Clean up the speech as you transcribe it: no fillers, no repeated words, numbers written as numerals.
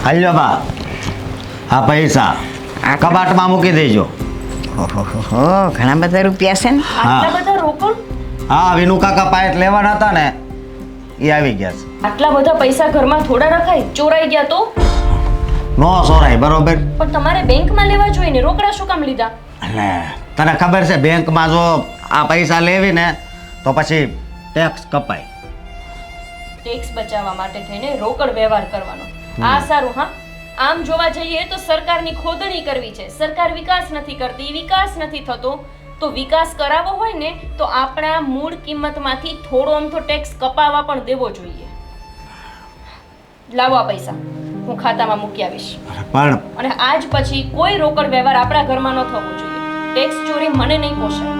હાલ્યો બા, આ પૈસા કબાટમાં મૂકી દેજો. ઓહો, ઘણા બધા રૂપિયા છે ને. આટલા બધા રોકડ? હા, વિનુ કાકા પાયટ લેવાના હતા ને એ આવી ગયા છે. આટલા બધા પૈસા ઘરમાં થોડા રખાય? ચોરાઈ ગયા તો? નો સોરાય, બરોબર? પણ તમારે બેંકમાં લેવા જોઈએ ને, રોકડા શું કામ લીધા? એટલે તને ખબર છે બેંકમાં જો આ પૈસા લેવી ને તો પછી ટેક્સ કપાય. ટેક્સ બચાવવા માટે થઈને રોકડ વ્યવહાર કરવાનો. આ સારું. હા, આમ જોવા જઈએ તો સરકારની ખોદણી કરવી છે. સરકાર વિકાસ નથી કરતી, વિકાસ નથી થતો. તો વિકાસ કરાવવો હોય ને તો આપણા મૂળ કિંમતમાંથી થોડો અમથો ટેક્સ કપાવવા પણ દેવો જોઈએ. લાવો આ પૈસા, હું ખાતામાં મૂકી આવીશ. પણ અને આજ પછી કોઈ રોકડ વ્યવહાર આપણા ઘરમાં ન થવો જોઈએ. ટેક્સ ચોરી મને નહીં પોસાય.